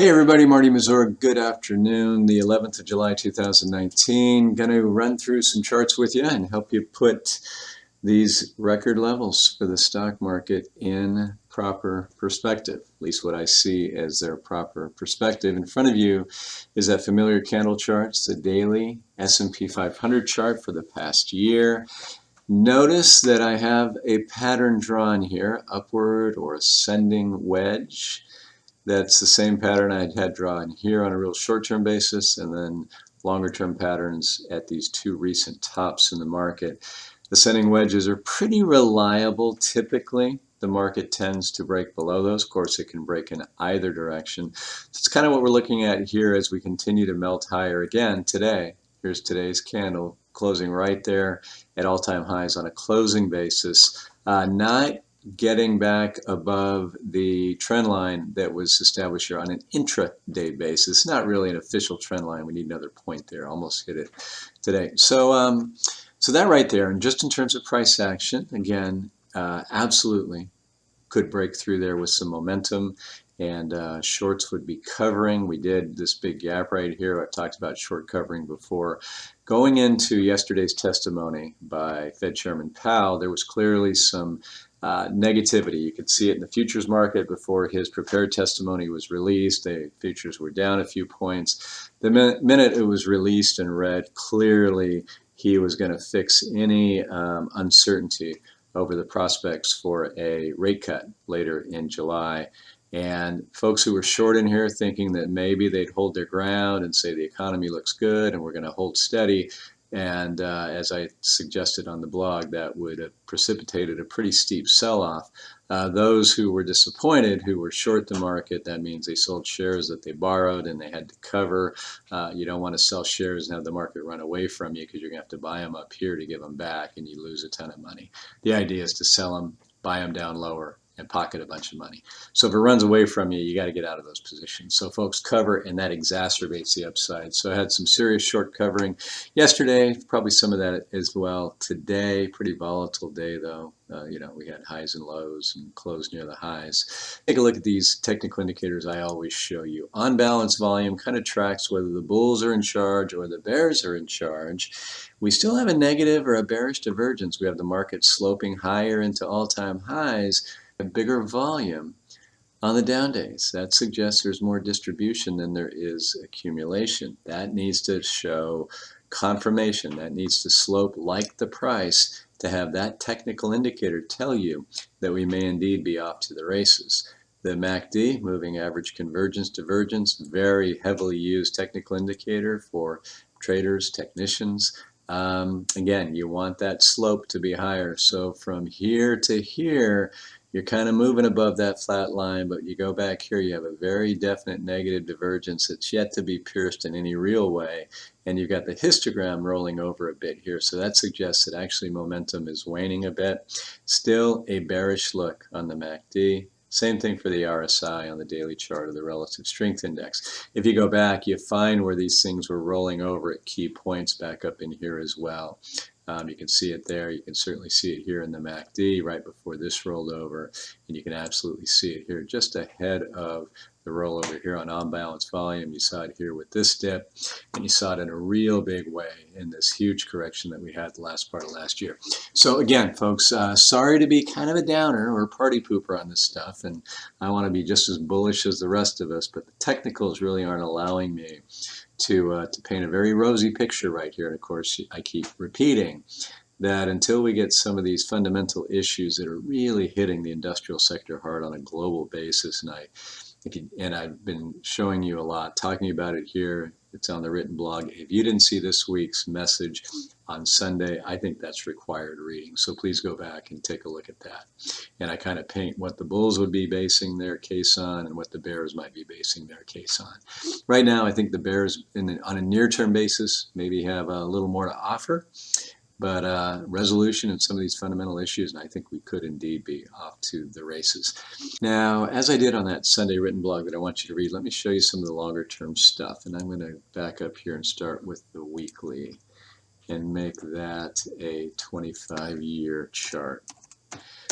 Hey everybody, Marty Mazur. Good afternoon, the 11th of July 2019. Going to run through some charts with you and help you put these record levels for the stock market in proper perspective, at least what I see as their proper perspective. In front of you is that familiar candle chart. It's the daily S&P 500 chart for the past year. Notice that I have a pattern drawn here, upward or ascending wedge. That's the same pattern I had drawn here on a real short-term basis, and then longer-term patterns at these two recent tops in the market. Ascending wedges are pretty reliable typically. The market tends to break below those. Of course, it can break in either direction. So it's kind of what we're looking at here as we continue to melt higher again today. Here's today's candle closing right there at all-time highs on a closing basis. Not getting back above the trend line that was established here on an intraday basis. Not really an official trend line. We need another point there. Almost hit it today. So that right there, and just in terms of price action, again, absolutely could break through there with some momentum, and shorts would be covering. We did this big gap right here. I've talked about short covering before. Going into yesterday's testimony by Fed Chairman Powell, there was clearly some negativity. You could see it in the futures market before his prepared testimony was released. The futures were down a few points. The minute it was released and read, clearly he was going to fix any uncertainty over the prospects for a rate cut later in July. And folks who were short in here thinking that maybe they'd hold their ground and say the economy looks good and we're going to hold steady. And as I suggested on the blog, that would have precipitated a pretty steep sell-off. Those who were disappointed, who were short the market, that means they sold shares that they borrowed and they had to cover. You don't want to sell shares and have the market run away from you because you're going to have to buy them up here to give them back and you lose a ton of money. The idea is to sell them, buy them down lower, and pocket a bunch of money. So if it runs away from you, you got to get out of those positions. So folks cover, and that exacerbates the upside. So I had some serious short covering yesterday, probably some of that as well today. Pretty volatile day though. We had highs and lows and closed near the highs. Take a look at these technical indicators I always show you. On balance volume kind of tracks whether the bulls are in charge or the bears are in charge. We still have a negative or a bearish divergence. We have the market sloping higher into all-time highs, a bigger volume on the down days. That suggests there's more distribution than there is accumulation. That needs to show confirmation. That needs to slope like the price to have that technical indicator tell you that we may indeed be off to the races. The MACD, moving average convergence divergence, very heavily used technical indicator for traders, technicians. Again, you want that slope to be higher. So from here to here, you're kind of moving above that flat line, but you go back here, you have a very definite negative divergence that's yet to be pierced in any real way. And you've got the histogram rolling over a bit here. So that suggests that actually momentum is waning a bit. Still a bearish look on the MACD. Same thing for the RSI on the daily chart of the relative strength index. If you go back, you find where these things were rolling over at key points back up in here as well. You can see it there. You can certainly see it here in the MACD right before this rolled over. And you can absolutely see it here just ahead of the rollover here on on-balance volume. You saw it here with this dip, and you saw it in a real big way in this huge correction that we had the last part of last year. So again, folks, sorry to be kind of a downer or party pooper on this stuff, and I want to be just as bullish as the rest of us, but the technicals really aren't allowing me to paint a very rosy picture right here. And of course, I keep repeating that until we get some of these fundamental issues that are really hitting the industrial sector hard on a global basis, and I've been showing you a lot, talking about it here. It's on the written blog. If you didn't see this week's message on Sunday, I think that's required reading. So please go back and take a look at that. And I kind of paint what the bulls would be basing their case on and what the bears might be basing their case on. Right now, I think the bears, on a near-term basis, maybe have a little more to offer. But resolution in some of these fundamental issues, and I think we could indeed be off to the races. Now, as I did on that Sunday written blog that I want you to read, let me show you some of the longer term stuff. And I'm going to back up here and start with the weekly and make that a 25-year chart.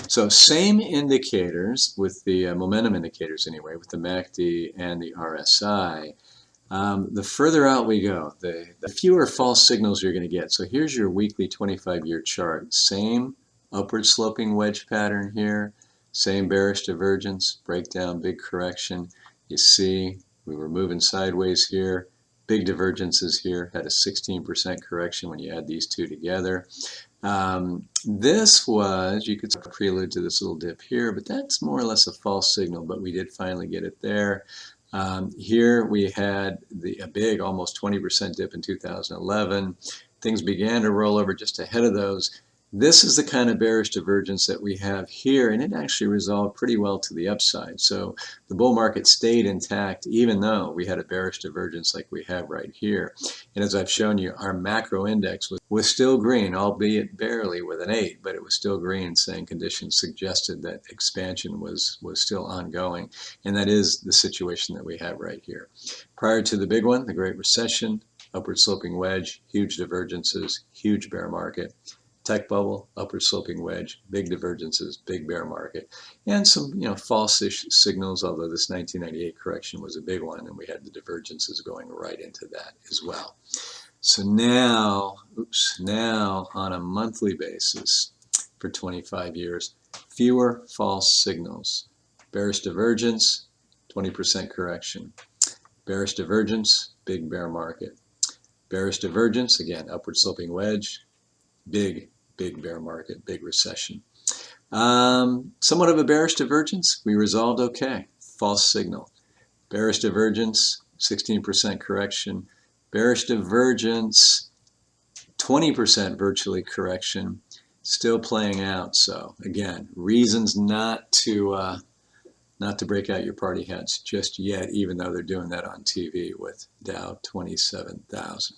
So same indicators with the momentum indicators anyway, with the MACD and the RSI. The further out we go, the fewer false signals you're going to get. So here's your weekly 25-year chart. Same upward sloping wedge pattern here, same bearish divergence, breakdown, big correction. You see we were moving sideways here, big divergences here, had a 16% correction when you add these two together. This was, you could prelude to this little dip here, but that's more or less a false signal, but we did finally get it there. Here we had a big, almost 20% dip in 2011. Things began to roll over just ahead of those. This is the kind of bearish divergence that we have here, and it actually resolved pretty well to the upside. So the bull market stayed intact, even though we had a bearish divergence like we have right here. And as I've shown you, our macro index was still green, albeit barely with an 8, but it was still green, saying conditions suggested that expansion was still ongoing. And that is the situation that we have right here. Prior to the big one, the Great Recession, upward sloping wedge, huge divergences, huge bear market. Tech bubble, upward sloping wedge, big divergences, big bear market, and some false-ish signals, although this 1998 correction was a big one, and we had the divergences going right into that as well. So now on a monthly basis for 25 years, fewer false signals. Bearish divergence, 20% correction. Bearish divergence, big bear market. Bearish divergence, again, upward sloping wedge, big bear market, big recession. Somewhat of a bearish divergence, we resolved okay. False signal. Bearish divergence, 16% correction. Bearish divergence, 20% virtually correction, still playing out. So again, reasons not to break out your party hats just yet, even though they're doing that on TV with Dow 27,000.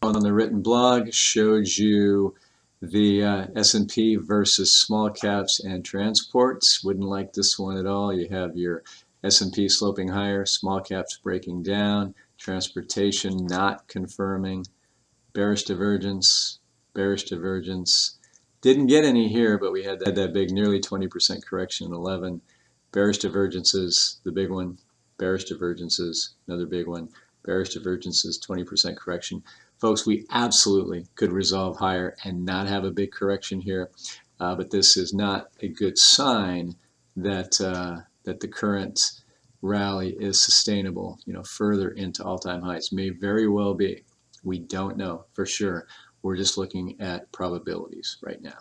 On the written blog, shows you the S&P versus small caps and transports. Wouldn't like this one at all. You have your S&P sloping higher, small caps breaking down, transportation not confirming, bearish divergence, bearish divergence. Didn't get any here, but we had that big nearly 20% correction in 11. Bearish divergences, the big one, bearish divergences, another big one, bearish divergences, 20% correction. Folks, we absolutely could resolve higher and not have a big correction here, but this is not a good sign that the current rally is sustainable, further into all-time highs. May very well be. We don't know for sure. We're just looking at probabilities right now.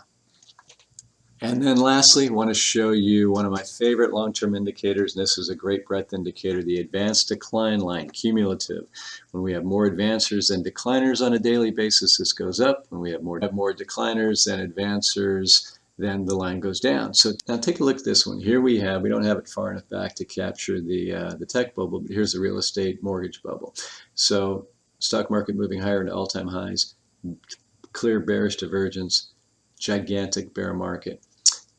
And then lastly, I want to show you one of my favorite long-term indicators, and this is a great breadth indicator, the advanced decline line, cumulative. When we have more advancers than decliners on a daily basis, this goes up. When we have more decliners than advancers, then the line goes down. So now take a look at this one. Here we don't have it far enough back to capture the tech bubble, but here's the real estate mortgage bubble. So stock market moving higher into all-time highs, clear bearish divergence, gigantic bear market.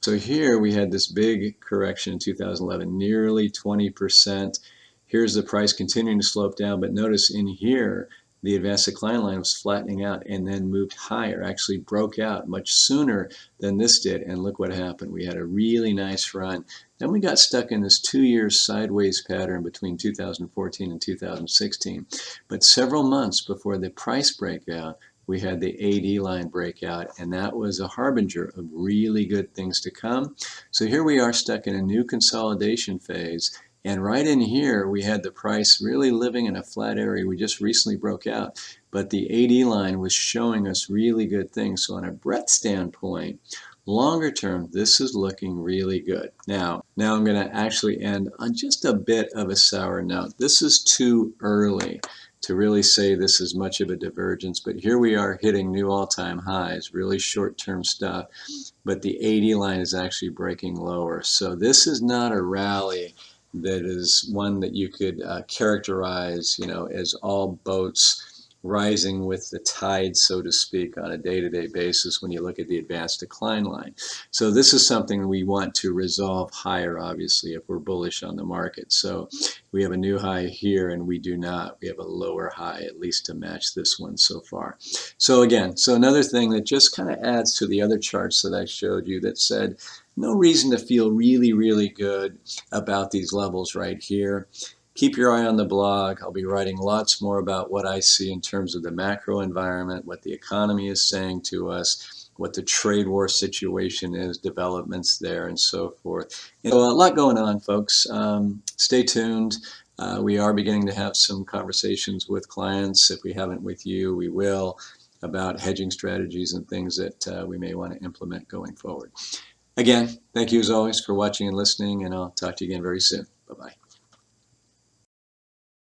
So here we had this big correction in 2011, nearly 20%. Here's the price continuing to slope down, but notice in here, the advanced decline line was flattening out and then moved higher, actually broke out much sooner than this did. And look what happened. We had a really nice run. Then we got stuck in this 2-year sideways pattern between 2014 and 2016. But several months before the price breakout, we had the AD line breakout, and that was a harbinger of really good things to come. So here we are stuck in a new consolidation phase, and right in here we had the price really living in a flat area. We just recently broke out, but the AD line was showing us really good things. So on a breadth standpoint, longer term, this is looking really good. Now I'm going to actually end on just a bit of a sour note. This is too early to really say this is much of a divergence, but here we are hitting new all-time highs, really short-term stuff, but the 80 line is actually breaking lower. So this is not a rally that is one that you could characterize, as all boats rising with the tide, so to speak, on a day-to-day basis when you look at the advanced decline line. So this is something we want to resolve higher, obviously, if we're bullish on the market. So we have a new high here, and we do not. We have a lower high, at least to match this one so far. So again, another thing that just kind of adds to the other charts that I showed you that said, no reason to feel really, really good about these levels right here. Keep your eye on the blog. I'll be writing lots more about what I see in terms of the macro environment, what the economy is saying to us, what the trade war situation is, developments there, and so forth. So a lot going on, folks. Stay tuned. We are beginning to have some conversations with clients. If we haven't with you, we will, about hedging strategies and things that we may want to implement going forward. Again, thank you as always for watching and listening, and I'll talk to you again very soon. Bye-bye.